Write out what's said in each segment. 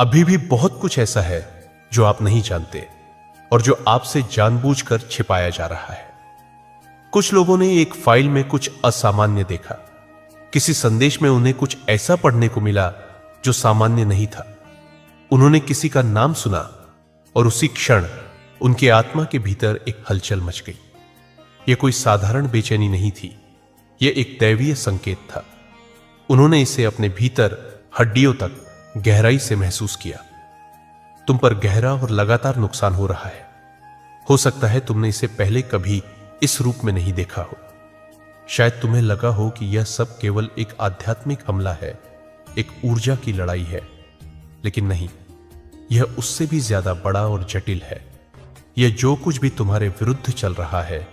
अभी भी बहुत कुछ ऐसा है जो आप नहीं जानते और जो आपसे जानबूझकर छिपाया जा रहा है। कुछ लोगों ने एक फाइल में कुछ असामान्य देखा। किसी संदेश में उन्हें कुछ ऐसा पढ़ने को मिला जो सामान्य नहीं था। उन्होंने किसी का नाम सुना और उसी क्षण उनके आत्मा के भीतर एक हलचल मच गई। यह कोई साधारण बेचैनी नहीं थी, यह एक दैवीय संकेत था। उन्होंने इसे अपने भीतर हड्डियों तक गहराई से महसूस किया। तुम पर गहरा और लगातार नुकसान हो रहा है। हो सकता है तुमने इसे पहले कभी इस रूप में नहीं देखा हो। शायद तुम्हें लगा हो कि यह सब केवल एक आध्यात्मिक हमला है, एक ऊर्जा की लड़ाई है, लेकिन नहीं, यह उससे भी ज्यादा बड़ा और जटिल है। यह जो कुछ भी तुम्हारे विरुद्ध चल रहा है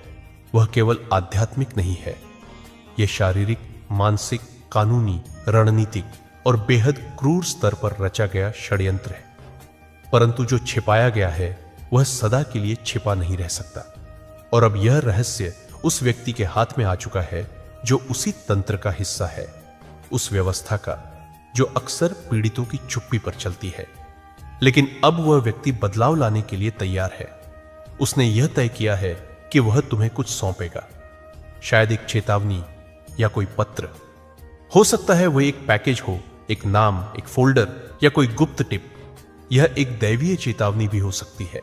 वह केवल आध्यात्मिक नहीं है। यह शारीरिक, मानसिक, कानूनी, रणनीतिक और बेहद क्रूर स्तर पर रचा गया षड्यंत्र है। परंतु जो छिपाया गया है वह सदा के लिए छिपा नहीं रह सकता। और अब यह रहस्य उस व्यक्ति के हाथ में आ चुका है जो उसी तंत्र का हिस्सा है, उस व्यवस्था का जो अक्सर पीड़ितों की चुप्पी पर चलती है। लेकिन अब वह व्यक्ति बदलाव लाने के लिए तैयार है। उसने यह तय किया है कि वह तुम्हें कुछ सौंपेगा, शायद एक चेतावनी या कोई पत्र। हो सकता है वह एक पैकेज हो, एक नाम, एक फोल्डर या कोई गुप्त टिप। यह एक दैवीय चेतावनी भी हो सकती है,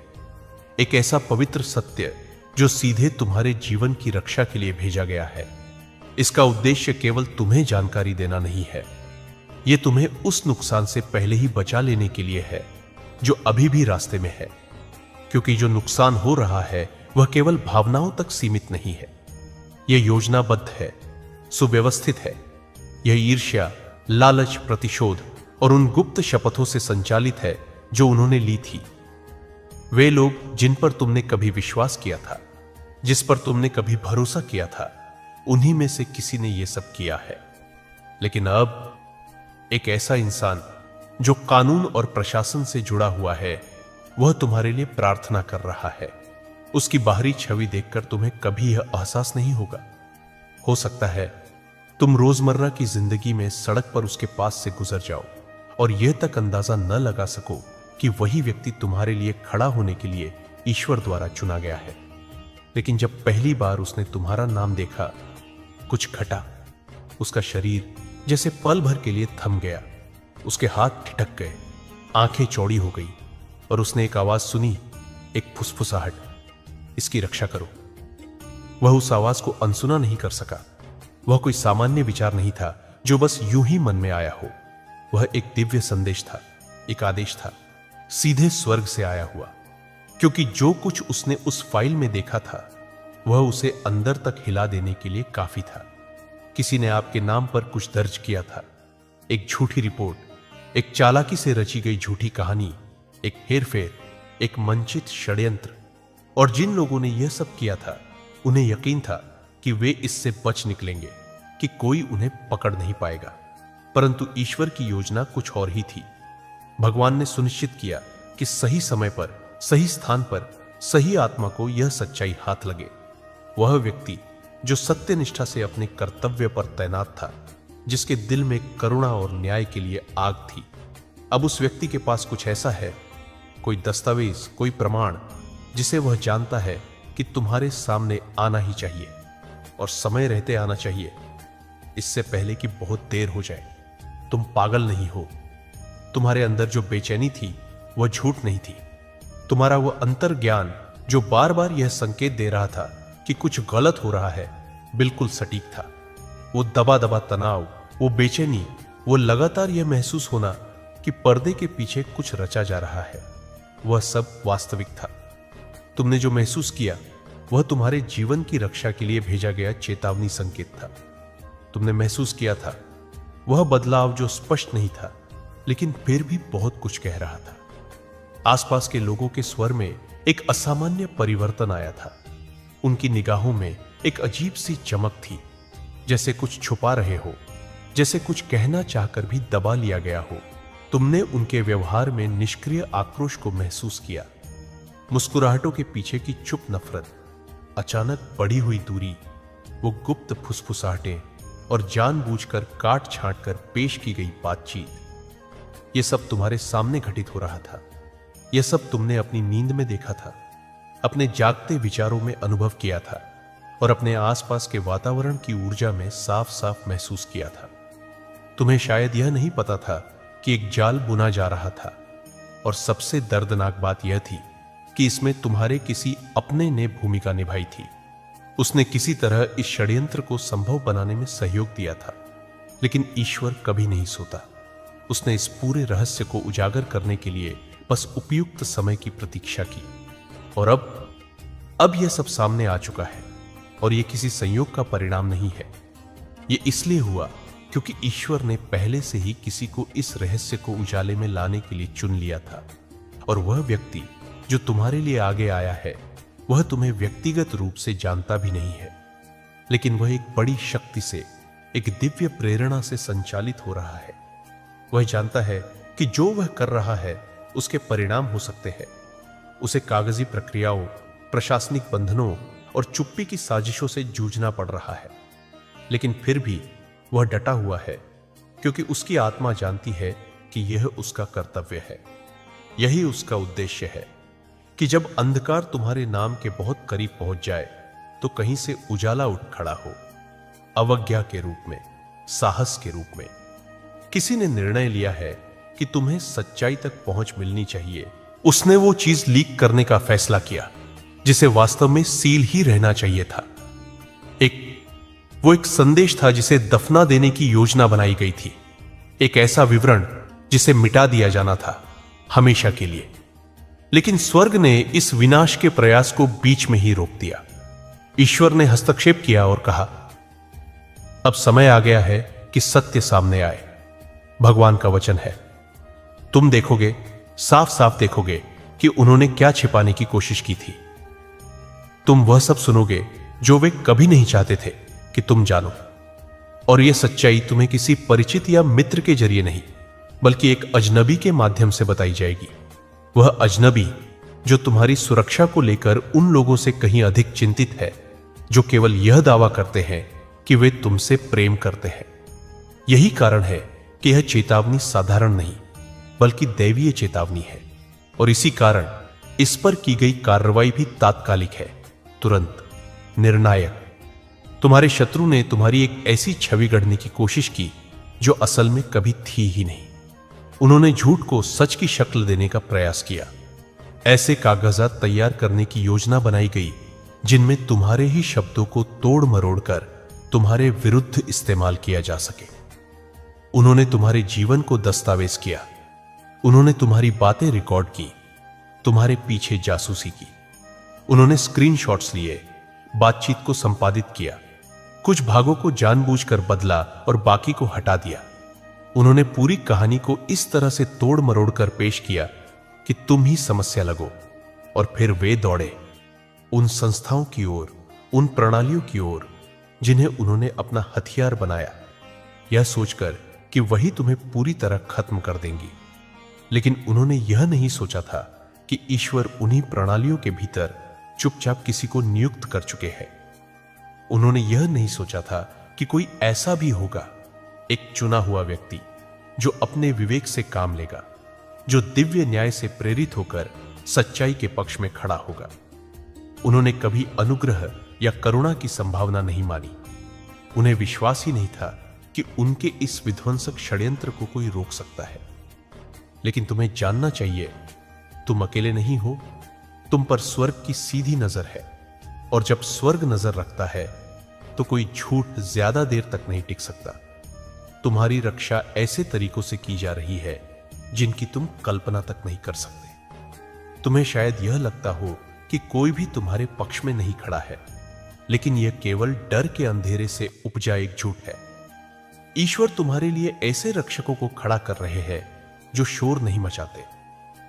एक ऐसा पवित्र सत्य जो सीधे तुम्हारे जीवन की रक्षा के लिए भेजा गया है। इसका उद्देश्य केवल तुम्हें जानकारी देना नहीं है, यह तुम्हें उस नुकसान से पहले ही बचा लेने के लिए है जो अभी भी रास्ते में है। क्योंकि जो नुकसान हो रहा है वह केवल भावनाओं तक सीमित नहीं है, यह योजनाबद्ध है, सुव्यवस्थित है। यह ईर्ष्या, लालच, प्रतिशोध और उन गुप्त शपथों से संचालित है जो उन्होंने ली थी। वे लोग जिन पर तुमने कभी विश्वास किया था, जिस पर तुमने कभी भरोसा किया था, उन्हीं में से किसी ने यह सब किया है। लेकिन अब एक ऐसा इंसान जो कानून और प्रशासन से जुड़ा हुआ है, वह तुम्हारे लिए प्रार्थना कर रहा है। उसकी बाहरी छवि देखकर तुम्हें कभी यह एहसास नहीं होगा। हो सकता है तुम रोजमर्रा की जिंदगी में सड़क पर उसके पास से गुजर जाओ और यह तक अंदाजा न लगा सको कि वही व्यक्ति तुम्हारे लिए खड़ा होने के लिए ईश्वर द्वारा चुना गया है। लेकिन जब पहली बार उसने तुम्हारा नाम देखा, कुछ घटा। उसका शरीर जैसे पल भर के लिए थम गया, उसके हाथ ठिठक गए, आंखें चौड़ी हो गई और उसने एक आवाज सुनी, एक फुसफुसाहट, इसकी रक्षा करो। वह उस आवाज को अनसुना नहीं कर सका। वह कोई सामान्य विचार नहीं था जो बस यूं ही मन में आया हो। वह एक दिव्य संदेश था, एक आदेश था, सीधे स्वर्ग से आया हुआ। क्योंकि जो कुछ उसने उस फाइल में देखा था वह उसे अंदर तक हिला देने के लिए काफी था। किसी ने आपके नाम पर कुछ दर्ज किया था, एक झूठी रिपोर्ट, एक चालाकी से रची गई झूठी कहानी, एक हेरफेर, एक मंचित षड्यंत्र। और जिन लोगों ने यह सब किया था उन्हें यकीन था कि वे इससे बच निकलेंगे, कि कोई उन्हें पकड़ नहीं पाएगा। परंतु ईश्वर की योजना कुछ और ही थी। भगवान ने सुनिश्चित किया कि सही समय पर, सही स्थान पर, सही आत्मा को यह सच्चाई हाथ लगे। वह व्यक्ति जो सत्यनिष्ठा से अपने कर्तव्य पर तैनात था, जिसके दिल में करुणा और न्याय के लिए आग थी, अब उस व्यक्ति के पास कुछ ऐसा है, कोई दस्तावेज, कोई प्रमाण, जिसे वह जानता है कि तुम्हारे सामने आना ही चाहिए और समय रहते आना चाहिए, इससे पहले कि बहुत देर हो जाए। तुम पागल नहीं हो। तुम्हारे अंदर जो बेचैनी थी वह झूठ नहीं थी। तुम्हारा वह अंतर ज्ञान जो बार बार यह संकेत दे रहा था कि कुछ गलत हो रहा है, बिल्कुल सटीक था। वो दबा दबा तनाव, वो बेचैनी, वो लगातार यह महसूस होना कि पर्दे के पीछे कुछ रचा जा रहा है, वह सब वास्तविक था। तुमने जो महसूस किया वह तुम्हारे जीवन की रक्षा के लिए भेजा गया चेतावनी संकेत था। तुमने महसूस किया था वह बदलाव जो स्पष्ट नहीं था लेकिन फिर भी बहुत कुछ कह रहा था। आसपास के लोगों के स्वर में एक असामान्य परिवर्तन आया था। उनकी निगाहों में एक अजीब सी चमक थी, जैसे कुछ छुपा रहे हो, जैसे कुछ कहना चाहकर भी दबा लिया गया हो। तुमने उनके व्यवहार में निष्क्रिय आक्रोश को महसूस किया, मुस्कुराहटों के पीछे की चुप नफरत, अचानक बढ़ी हुई दूरी, वो गुप्त फुसफुसाहटें और जानबूझकर काट छांट कर पेश की गई बातचीत। यह सब तुम्हारे सामने घटित हो रहा था। यह सब तुमने अपनी नींद में देखा था, अपने जागते विचारों में अनुभव किया था और अपने आसपास के वातावरण की ऊर्जा में साफ साफ महसूस किया था। तुम्हें शायद यह नहीं पता था कि एक जाल बुना जा रहा था, और सबसे दर्दनाक बात यह थी कि इसमें तुम्हारे किसी अपने ने भूमिका निभाई थी। उसने किसी तरह इस षड्यंत्र को संभव बनाने में सहयोग दिया था। लेकिन ईश्वर कभी नहीं सोता। उसने इस पूरे रहस्य को उजागर करने के लिए बस उपयुक्त समय की प्रतीक्षा की, और अब यह सब सामने आ चुका है। और यह किसी संयोग का परिणाम नहीं है। यह इसलिए हुआ क्योंकि ईश्वर ने पहले से ही किसी को इस रहस्य को उजाले में लाने के लिए चुन लिया था, और वह व्यक्ति जो तुम्हारे लिए आगे आया है वह तुम्हें व्यक्तिगत रूप से जानता भी नहीं है, लेकिन वह एक बड़ी शक्ति से, एक दिव्य प्रेरणा से संचालित हो रहा है। वह जानता है कि जो वह कर रहा है उसके परिणाम हो सकते हैं। उसे कागजी प्रक्रियाओं, प्रशासनिक बंधनों और चुप्पी की साजिशों से जूझना पड़ रहा है, लेकिन फिर भी वह डटा हुआ है, क्योंकि उसकी आत्मा जानती है कि यह उसका कर्तव्य है। यही उसका उद्देश्य है कि जब अंधकार तुम्हारे नाम के बहुत करीब पहुंच जाए तो कहीं से उजाला उठ खड़ा हो, अवज्ञा के रूप में, साहस के रूप में। किसी ने निर्णय लिया है कि तुम्हें सच्चाई तक पहुंच मिलनी चाहिए। उसने वो चीज लीक करने का फैसला किया जिसे वास्तव में सील ही रहना चाहिए था। वो एक संदेश था जिसे दफना देने की योजना बनाई गई थी, एक ऐसा विवरण जिसे मिटा दिया जाना था हमेशा के लिए। लेकिन स्वर्ग ने इस विनाश के प्रयास को बीच में ही रोक दिया। ईश्वर ने हस्तक्षेप किया और कहा, अब समय आ गया है कि सत्य सामने आए। भगवान का वचन है, तुम देखोगे, साफ साफ देखोगे कि उन्होंने क्या छिपाने की कोशिश की थी। तुम वह सब सुनोगे जो वे कभी नहीं चाहते थे कि तुम जानो। और यह सच्चाई तुम्हें किसी परिचित या मित्र के जरिए नहीं, बल्कि एक अजनबी के माध्यम से बताई जाएगी। वह अजनबी जो तुम्हारी सुरक्षा को लेकर उन लोगों से कहीं अधिक चिंतित है जो केवल यह दावा करते हैं कि वे तुमसे प्रेम करते हैं। यही कारण है कि यह चेतावनी साधारण नहीं बल्कि दैवीय चेतावनी है, और इसी कारण इस पर की गई कार्रवाई भी तात्कालिक है, तुरंत, निर्णायक। तुम्हारे शत्रु ने तुम्हारी एक ऐसी छवि गढ़ने की कोशिश की जो असल में कभी थी ही नहीं। उन्होंने झूठ को सच की शक्ल देने का प्रयास किया। ऐसे कागजात तैयार करने की योजना बनाई गई जिनमें तुम्हारे ही शब्दों को तोड़ मरोड़ कर तुम्हारे विरुद्ध इस्तेमाल किया जा सके। उन्होंने तुम्हारे जीवन को दस्तावेज किया। उन्होंने तुम्हारी बातें रिकॉर्ड की, तुम्हारे पीछे जासूसी की। उन्होंने स्क्रीनशॉट्स लिए, बातचीत को संपादित किया, कुछ भागों को जानबूझकर बदला और बाकी को हटा दिया। उन्होंने पूरी कहानी को इस तरह से तोड़ मरोड़ कर पेश किया कि तुम ही समस्या लगो, और फिर वे दौड़े उन संस्थाओं की ओर, उन प्रणालियों की ओर जिन्हें उन्होंने अपना हथियार बनाया, यह सोचकर कि वही तुम्हें पूरी तरह खत्म कर देंगी। लेकिन उन्होंने यह नहीं सोचा था कि ईश्वर उन्हीं प्रणालियों के भीतर चुपचाप किसी को नियुक्त कर चुके हैं। उन्होंने यह नहीं सोचा था कि कोई ऐसा भी होगा, एक चुना हुआ व्यक्ति जो अपने विवेक से काम लेगा, जो दिव्य न्याय से प्रेरित होकर सच्चाई के पक्ष में खड़ा होगा। उन्होंने कभी अनुग्रह या करुणा की संभावना नहीं मानी। उन्हें विश्वास ही नहीं था कि उनके इस विध्वंसक षड्यंत्र को कोई रोक सकता है। लेकिन तुम्हें जानना चाहिए, तुम अकेले नहीं हो। तुम पर स्वर्ग की सीधी नजर है, और जब स्वर्ग नजर रखता है तो कोई झूठ ज्यादा देर तक नहीं टिक सकता। तुम्हारी रक्षा ऐसे तरीकों से की जा रही है जिनकी तुम कल्पना तक नहीं कर सकते। तुम्हें शायद यह लगता हो कि कोई भी तुम्हारे पक्ष में नहीं खड़ा है, लेकिन यह केवल डर के अंधेरे से उपजा एक झूठ है। ईश्वर तुम्हारे लिए ऐसे रक्षकों को खड़ा कर रहे हैं जो शोर नहीं मचाते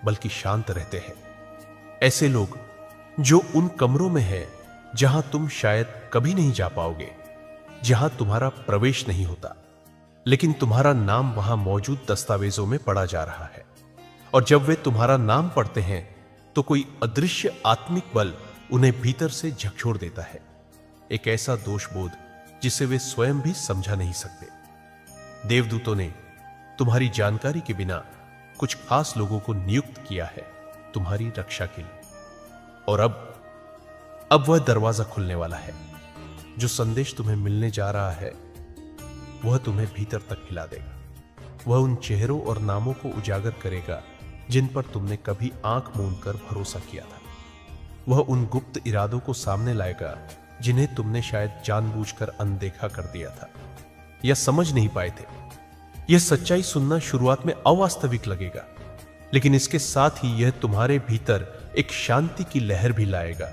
बल्कि शांत रहते हैं। ऐसे लोग जो उन कमरों में हैं जहां तुम शायद कभी नहीं जा पाओगे, जहां तुम्हारा प्रवेश नहीं होता, लेकिन तुम्हारा नाम वहां मौजूद दस्तावेजों में पढ़ा जा रहा है। और जब वे तुम्हारा नाम पढ़ते हैं तो कोई अदृश्य आत्मिक बल उन्हें भीतर से झकझोर देता है, एक ऐसा दोषबोध जिसे वे स्वयं भी समझा नहीं सकते। देवदूतों ने तुम्हारी जानकारी के बिना कुछ खास लोगों को नियुक्त किया है तुम्हारी रक्षा के लिए। और अब वह दरवाजा खुलने वाला है। जो संदेश तुम्हें मिलने जा रहा है वह तुम्हें भीतर तक हिला देगा। वह उन चेहरों और नामों को उजागर करेगा जिन पर तुमने कभी आंख मूंद कर भरोसा किया था। वह उन गुप्त इरादों को सामने लाएगा जिन्हें तुमने शायद जानबूझकर अनदेखा कर दिया था या समझ नहीं पाए थे। यह सच्चाई सुनना शुरुआत में अवास्तविक लगेगा, लेकिन इसके साथ ही यह तुम्हारे भीतर एक शांति की लहर भी लाएगा,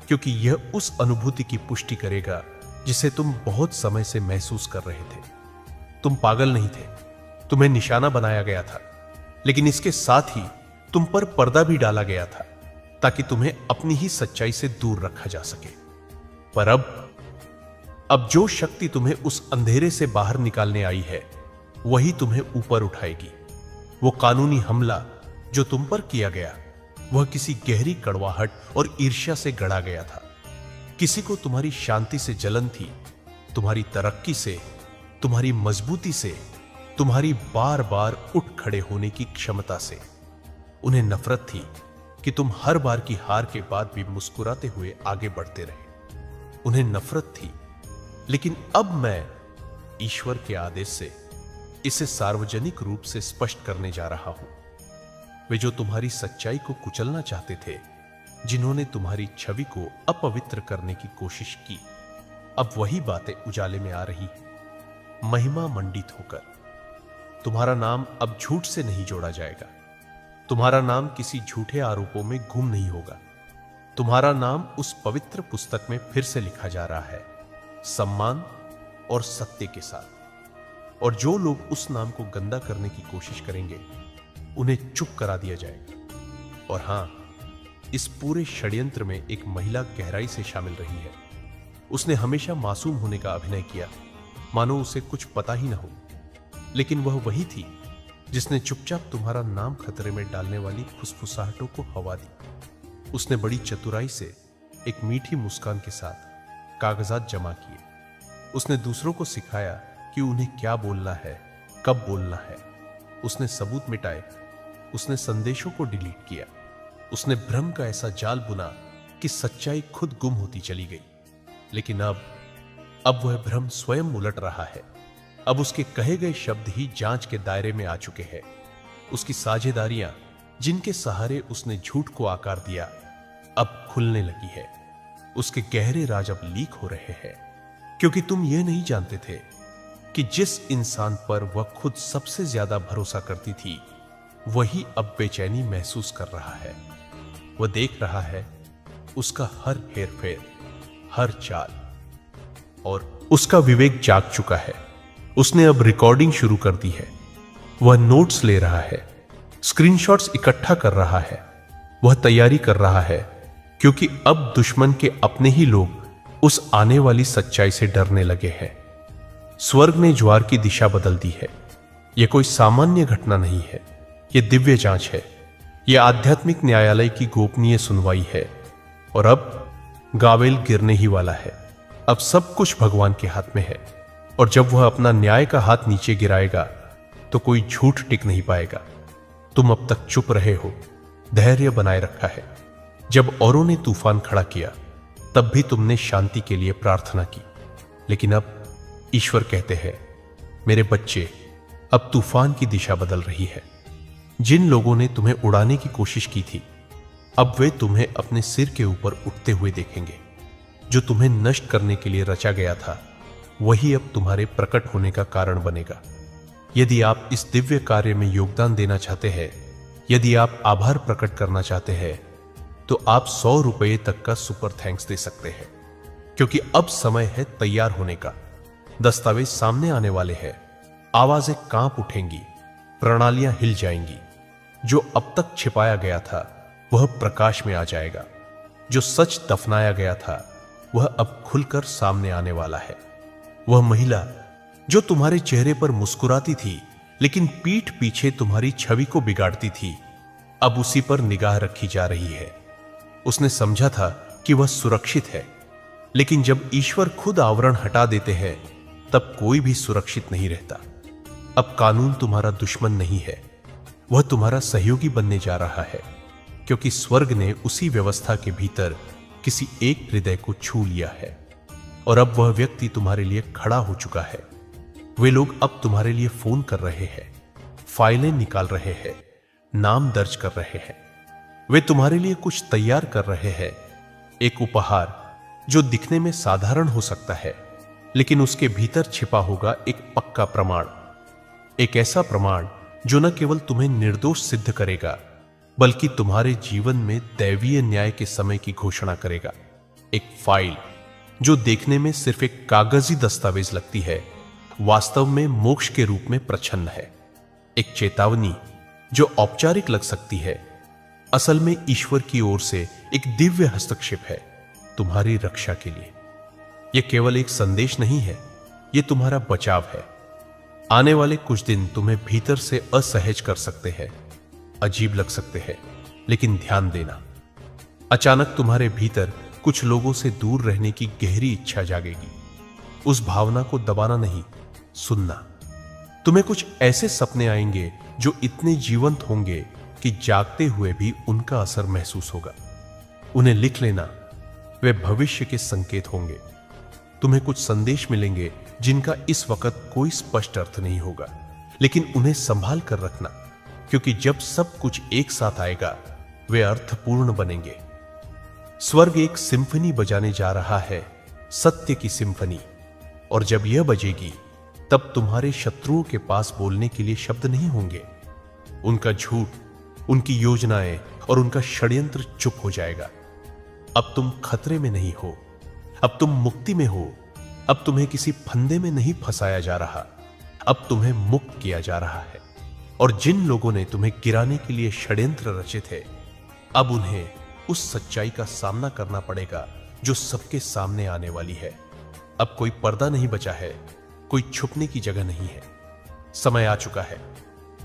क्योंकि यह उस अनुभूति की पुष्टि करेगा जिसे तुम बहुत समय से महसूस कर रहे थे। तुम पागल नहीं थे, तुम्हें निशाना बनाया गया था, लेकिन इसके साथ ही तुम पर पर्दा भी डाला गया था ताकि तुम्हें अपनी ही सच्चाई से दूर रखा जा सके। पर अब जो शक्ति तुम्हें उस अंधेरे से बाहर निकालने आई है वही तुम्हें ऊपर उठाएगी। वो कानूनी हमला जो तुम पर किया गया वह किसी गहरी कड़वाहट और ईर्ष्या से गढ़ा गया था। किसी को तुम्हारी शांति से जलन थी, तुम्हारी तरक्की से, तुम्हारी मजबूती से, तुम्हारी बार बार उठ खड़े होने की क्षमता से। उन्हें नफरत थी कि तुम हर बार की हार के बाद भी मुस्कुराते हुए आगे बढ़ते रहे। उन्हें नफरत थी, लेकिन अब मैं ईश्वर के आदेश से इसे सार्वजनिक रूप से स्पष्ट करने जा रहा हूं। वे जो तुम्हारी सच्चाई को कुचलना चाहते थे, जिन्होंने तुम्हारी छवि को अपवित्र करने की कोशिश की, अब वही बातें उजाले में आ रही है। महिमा मंडित होकर तुम्हारा नाम अब झूठ से नहीं जोड़ा जाएगा। तुम्हारा नाम किसी झूठे आरोपों में गुम नहीं होगा। तुम्हारा नाम उस पवित्र पुस्तक में फिर से लिखा जा रहा है, सम्मान और सत्य के साथ। और जो लोग उस नाम को गंदा करने की कोशिश करेंगे उन्हें चुप करा दिया जाएगा। और हां, इस पूरे षड्यंत्र में एक महिला गहराई से शामिल रही है। उसने हमेशा मासूम होने का अभिनय किया, मानो उसे कुछ पता ही ना हो, लेकिन वह वही थी जिसने चुपचाप तुम्हारा नाम खतरे में डालने वाली फुसफुसाहटों को हवा दी। उसने बड़ी चतुराई से एक मीठी मुस्कान के साथ कागजात जमा किए। उसने दूसरों को सिखाया कि उन्हें क्या बोलना है, कब बोलना है। उसने सबूत मिटाए, उसने संदेशों को डिलीट किया। उसने भ्रम का ऐसा जाल बुना कि सच्चाई खुद गुम होती चली गई। लेकिन अब वह भ्रम स्वयं उलट रहा है। अब उसके कहे गए शब्द ही जांच के दायरे में आ चुके हैं। उसकी साझेदारियां, जिनके सहारे उसने झूठ को आकार दिया, अब खुलने लगी है। उसके गहरे राज अब लीक हो रहे हैं, क्योंकि तुम यह नहीं जानते थे कि जिस इंसान पर वह खुद सबसे ज्यादा भरोसा करती थी वही अब बेचैनी महसूस कर रहा है। वह देख रहा है उसका हर हेरफेर, हर चाल, और उसका विवेक जाग चुका है। उसने अब रिकॉर्डिंग शुरू कर दी है। वह नोट्स ले रहा है, स्क्रीनशॉट्स इकट्ठा कर रहा है। वह तैयारी कर रहा है, क्योंकि अब दुश्मन के अपने ही लोग उस आने वाली सच्चाई से डरने लगे हैं। स्वर्ग ने ज्वार की दिशा बदल दी है। यह कोई सामान्य घटना नहीं है, यह दिव्य जांच है। यह आध्यात्मिक न्यायालय की गोपनीय सुनवाई है। और अब गावेल गिरने ही वाला है। अब सब कुछ भगवान के हाथ में है, और जब वह अपना न्याय का हाथ नीचे गिराएगा तो कोई झूठ टिक नहीं पाएगा। तुम अब तक चुप रहे हो, धैर्य बनाए रखा है। जब औरों ने तूफान खड़ा किया तब भी तुमने शांति के लिए प्रार्थना की। लेकिन अब ईश्वर कहते हैं, मेरे बच्चे, अब तूफान की दिशा बदल रही है। जिन लोगों ने तुम्हें उड़ाने की कोशिश की थी, अब वे तुम्हें अपने सिर के ऊपर उठते हुए देखेंगे। जो तुम्हें नष्ट करने के लिए रचा गया था वही अब तुम्हारे प्रकट होने का कारण बनेगा। यदि आप इस दिव्य कार्य में योगदान देना चाहते हैं, यदि आप आभार प्रकट करना चाहते हैं, तो आप 100 रुपये तक का सुपर थैंक्स दे सकते हैं, क्योंकि अब समय है तैयार होने का। दस्तावेज सामने आने वाले हैं। आवाजें कांप उठेंगी, प्रणालियां हिल जाएंगी। जो अब तक छिपाया गया था वह प्रकाश में आ जाएगा। जो सच दफनाया गया था वह अब खुलकर सामने आने वाला है। वह महिला जो तुम्हारे चेहरे पर मुस्कुराती थी लेकिन पीठ पीछे तुम्हारी छवि को बिगाड़ती थी, अब उसी पर निगाह रखी जा रही है। उसने समझा था कि वह सुरक्षित है, लेकिन जब ईश्वर खुद आवरण हटा देते हैं तब कोई भी सुरक्षित नहीं रहता। अब कानून तुम्हारा दुश्मन नहीं है, वह तुम्हारा सहयोगी बनने जा रहा है, क्योंकि स्वर्ग ने उसी व्यवस्था के भीतर किसी एक हृदय को छू लिया है और अब वह व्यक्ति तुम्हारे लिए खड़ा हो चुका है। वे लोग अब तुम्हारे लिए फोन कर रहे हैं, फाइलें निकाल रहे हैं, नाम दर्ज कर रहे हैं। वे तुम्हारे लिए कुछ तैयार कर रहे हैं, एक उपहार जो दिखने में साधारण हो सकता है, लेकिन उसके भीतर छिपा होगा एक पक्का प्रमाण, एक ऐसा प्रमाण जो न केवल तुम्हें निर्दोष सिद्ध करेगा, बल्कि तुम्हारे जीवन में दैवीय न्याय के समय की घोषणा करेगा। एक फाइल जो देखने में सिर्फ एक कागजी दस्तावेज लगती है, वास्तव में मोक्ष के रूप में प्रच्छन्न है। एक चेतावनी जो औपचारिक लग सकती है, असल में ईश्वर की ओर से एक दिव्य हस्तक्षेप है तुम्हारी रक्षा के लिए। यह केवल एक संदेश नहीं है, यह तुम्हारा बचाव है। आने वाले कुछ दिन तुम्हें भीतर से असहज कर सकते हैं, अजीब लग सकते हैं, लेकिन ध्यान देना, अचानक तुम्हारे भीतर कुछ लोगों से दूर रहने की गहरी इच्छा जागेगी। उस भावना को दबाना नहीं, सुनना। तुम्हें कुछ ऐसे सपने आएंगे जो इतने जीवंत होंगे कि जागते हुए भी उनका असर महसूस होगा। उन्हें लिख लेना, वे भविष्य के संकेत होंगे। तुम्हें कुछ संदेश मिलेंगे जिनका इस वक्त कोई स्पष्ट अर्थ नहीं होगा, लेकिन उन्हें संभाल कर रखना, क्योंकि जब सब कुछ एक साथ आएगा वे अर्थपूर्ण बनेंगे। स्वर्ग एक सिम्फनी बजाने जा रहा है, सत्य की सिम्फनी, और जब यह बजेगी तब तुम्हारे शत्रुओं के पास बोलने के लिए शब्द नहीं होंगे। उनका झूठ, उनकी योजनाएं और उनका षड्यंत्र चुप हो जाएगा। अब तुम खतरे में नहीं हो, अब तुम मुक्ति में हो। अब तुम्हें किसी फंदे में नहीं फंसाया जा रहा, अब तुम्हें मुक्त किया जा रहा है। और जिन लोगों ने तुम्हें गिराने के लिए षड्यंत्र रचे थे, अब उन्हें उस सच्चाई का सामना करना पड़ेगा जो सबके सामने आने वाली है। अब कोई पर्दा नहीं बचा है, कोई छुपने की जगह नहीं है। समय आ चुका है,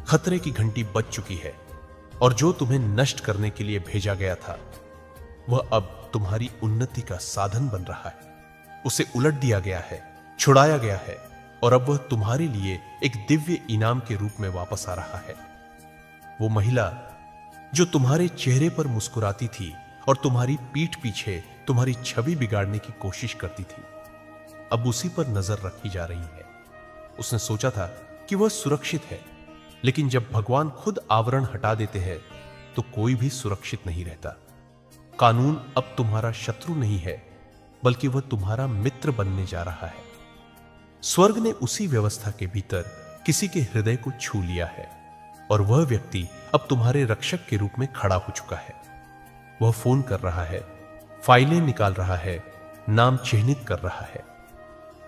खतरे की घंटी बज चुकी है, और जो तुम्हें नष्ट करने के लिए भेजा गया था वह अब तुम्हारी उन्नति का साधन बन रहा है। उसे उलट दिया गया है, छुड़ाया गया है, और अब वह तुम्हारे लिए एक दिव्य इनाम के रूप में वापस आ रहा है। वो महिला जो तुम्हारे चेहरे पर मुस्कुराती थी और तुम्हारी पीठ पीछे तुम्हारी छवि बिगाड़ने की कोशिश करती थी, अब उसी पर नजर रखी जा रही है। उसने सोचा था कि वह सुरक्षित है, लेकिन जब भगवान खुद आवरण हटा देते हैं तो कोई भी सुरक्षित नहीं रहता। कानून अब तुम्हारा शत्रु नहीं है, बल्कि वह तुम्हारा मित्र बनने जा रहा है। स्वर्ग ने उसी व्यवस्था के भीतर किसी के हृदय को छू लिया है, और वह व्यक्ति अब तुम्हारे रक्षक के रूप में खड़ा हो चुका है। वह फोन कर रहा है, फाइलें निकाल रहा है, नाम चिह्नित कर रहा है।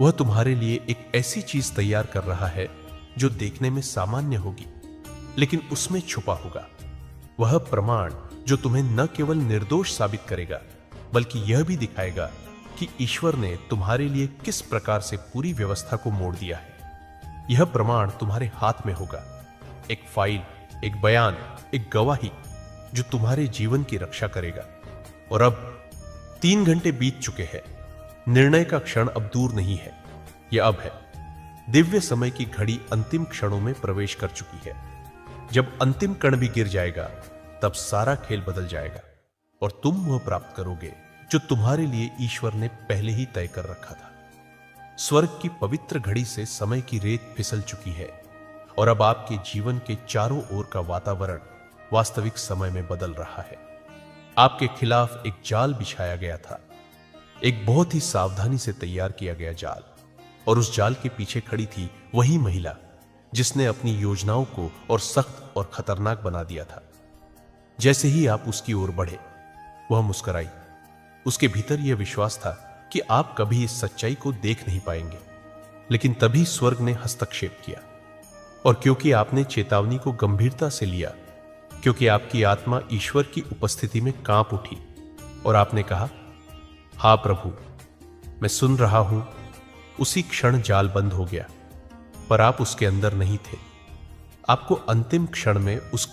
वह तुम्हारे लिए एक ऐसी चीज तैयार कर रहा है जो देखने में सामान्य होगी, लेकिन उसमें छुपा होगा वह प्रमाण जो तुम्हें न केवल निर्दोष साबित करेगा, बल्कि यह भी दिखाएगा कि ईश्वर ने तुम्हारे लिए किस प्रकार से पूरी व्यवस्था को मोड़ दिया है। यह प्रमाण तुम्हारे हाथ में होगा, एक फाइल, एक बयान, एक गवाही जो तुम्हारे जीवन की रक्षा करेगा। और अब 3 घंटे बीत चुके हैं। निर्णय का क्षण अब दूर नहीं है, यह अब है। दिव्य समय की घड़ी अंतिम क्षणों में प्रवेश कर चुकी है। जब अंतिम कण भी गिर जाएगा तब सारा खेल बदल जाएगा, और तुम वह प्राप्त करोगे जो तुम्हारे लिए ईश्वर ने पहले ही तय कर रखा था। स्वर्ग की पवित्र घड़ी से समय की रेत फिसल चुकी है, और अब आपके जीवन के चारों ओर का वातावरण वास्तविक समय में बदल रहा है। आपके खिलाफ एक जाल बिछाया गया था, एक बहुत ही सावधानी से तैयार किया गया जाल, और उस जाल के पीछे खड़ी थी वही महिला जिसने अपनी योजनाओं को और सख्त और खतरनाक बना दिया था। जैसे ही आप उसकी ओर बढ़े, वह मुस्कुराई। उसके भीतर यह विश्वास था कि आप कभी इस सच्चाई को देख नहीं पाएंगे, लेकिन तभी स्वर्ग ने हस्तक्षेप किया। और क्योंकि आपने चेतावनी को गंभीरता से लिया, क्योंकि आपकी आत्मा ईश्वर की उपस्थिति में कांप उठी, और आपने कहा, हाँ प्रभु, मैं सुन रहा हूं, उसी क्षण जाल बंद हो गया, पर आप उसके अंदर नहीं थे। आपको अंतिम क्षण में उस